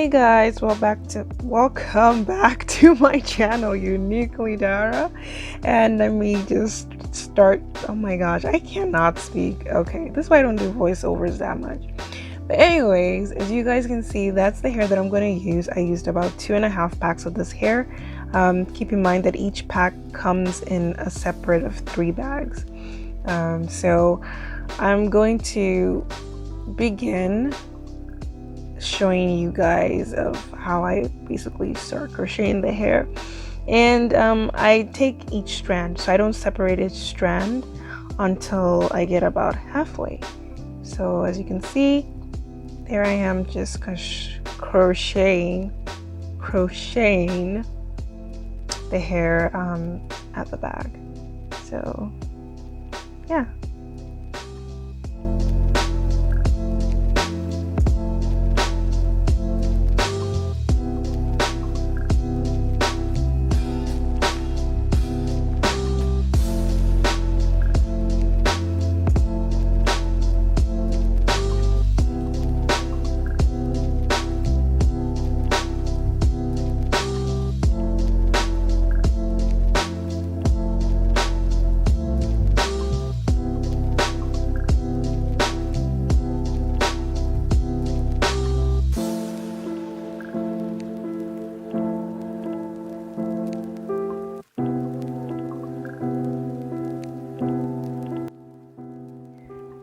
Hey guys, welcome back to my channel, Uniquely Dara. And let me just start. Oh my gosh, I cannot speak. Okay, this is why I don't do voiceovers that much. But anyways, as you guys can see, that's the hair that I'm going to use. I used about 2.5 packs of this hair. Keep in mind that each pack comes in a separate of 3 bags. So I'm going to begin showing you guys of how I basically start crocheting the hair. And I take each strand, so I don't separate each strand until I get about halfway. So as you can see, there I am just crocheting the hair at the back. So yeah.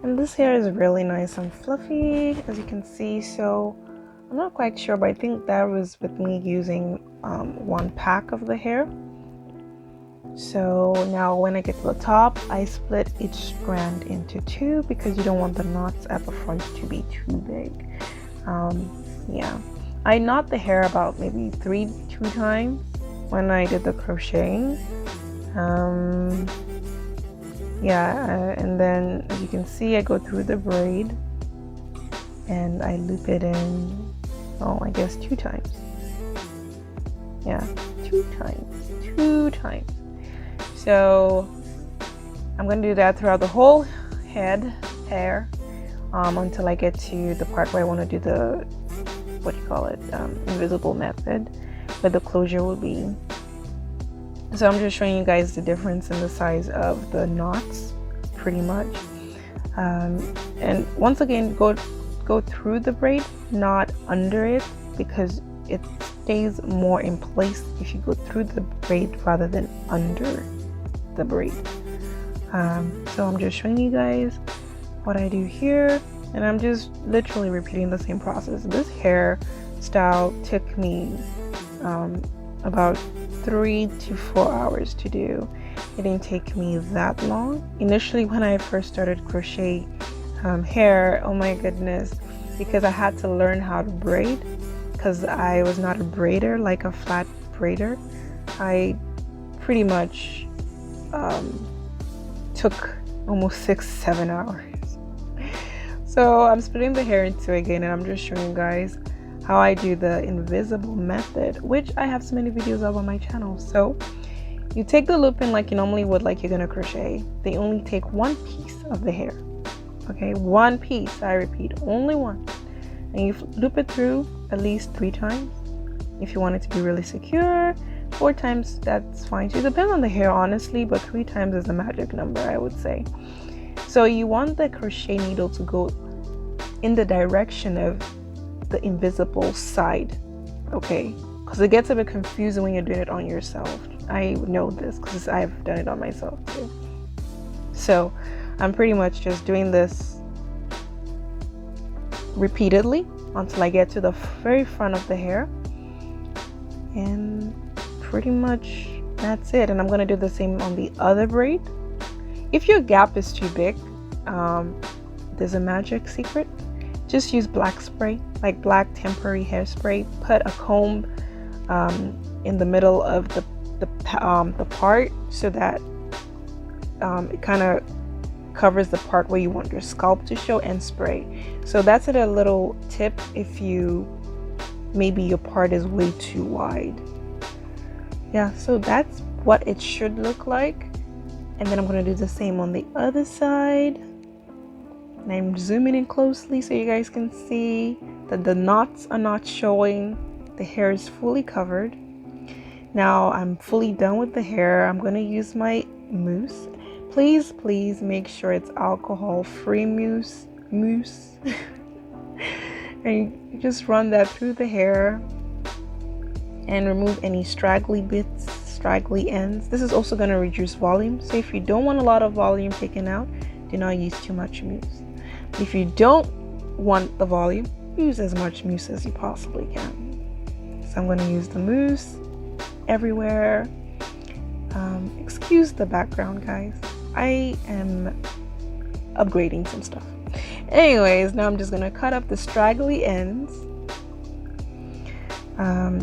And this hair is really nice and fluffy, as you can see. So I'm not quite sure, but I think that was with me using 1 pack of the hair. So now when I get to the top, I split each strand into 2 because you don't want the knots at the front to be too big. Yeah, I knot the hair about maybe 2 times when I did the crocheting. And then as you can see, I go through the braid and I loop it in, I guess 2 times. Yeah, 2 times. So I'm gonna do that throughout the whole hair until I get to the part where I want to do the invisible method, where the closure will be. So I'm just showing you guys the difference in the size of the knots, pretty much. And once again, go through the braid, not under it, because it stays more in place if you go through the braid rather than under the braid. So I'm just showing you guys what I do here, and I'm just literally repeating the same process. This hairstyle took me about 3 to 4 hours to do. It didn't take me that long. Initially, when I first started crochet hair, oh my goodness, because I had to learn how to braid, because I was not a braider, like a flat braider. I pretty much took almost 6-7 hours. So I'm splitting the hair into again, and I'm just showing you guys how I do the invisible method, which I have so many videos of on my channel. So you take the loop in like you normally would, like you're gonna crochet. They only take 1 piece of the hair. Okay, 1 piece, I repeat, only 1. And you loop it through at least 3 times. If you want it to be really secure, 4 times, that's fine too. It depends on the hair, honestly, but 3 times is the magic number, I would say. So you want the crochet needle to go in the direction of the invisible side, okay? Because it gets a bit confusing when you're doing it on yourself. I know this because I've done it on myself too. So I'm pretty much just doing this repeatedly until I get to the very front of the hair, and pretty much that's it. And I'm gonna do the same on the other braid. If your gap is too big, there's a magic secret. Just use black spray, like black temporary hairspray. Put a comb in the middle of the part, so that it kind of covers the part where you want your scalp to show, and spray. So that's a little tip if maybe your part is way too wide. Yeah, so that's what it should look like. And then I'm going to do the same on the other side. And I'm zooming in closely so you guys can see that the knots are not showing. The hair is fully covered. Now I'm fully done with the hair. I'm going to use my mousse. Please make sure it's alcohol-free mousse. And you just run that through the hair and remove any straggly bits, straggly ends. This is also going to reduce volume. So if you don't want a lot of volume taken out, do not use too much mousse. If you don't want the volume, use as much mousse as you possibly can. So I'm going to use the mousse everywhere. Excuse the background, guys. I am upgrading some stuff. Anyways, now I'm just going to cut up the straggly ends.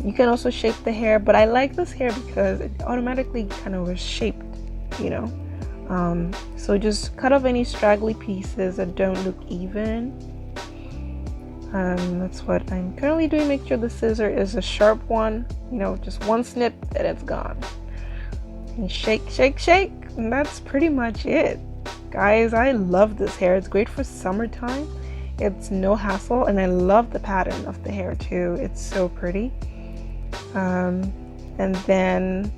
You can also shape the hair, but I like this hair because it automatically kind of was shaped, you know. So just cut off any straggly pieces that don't look even. That's what I'm currently doing. Make sure the scissor is a sharp one, you know, just one snip and it's gone. And shake, and that's pretty much it. Guys, I love this hair. It's great for summertime. It's no hassle, and I love the pattern of the hair too. It's so pretty. And then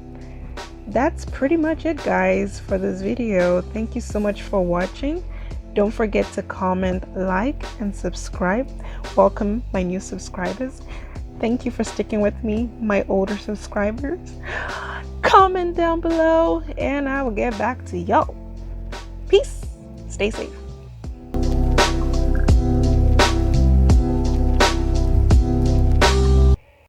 that's pretty much it, guys, for this video. Thank you so much for watching. Don't forget to comment, like, and subscribe. Welcome my new subscribers. Thank you for sticking with me, my older subscribers. Comment down below and I will get back to y'all. Peace. Stay safe.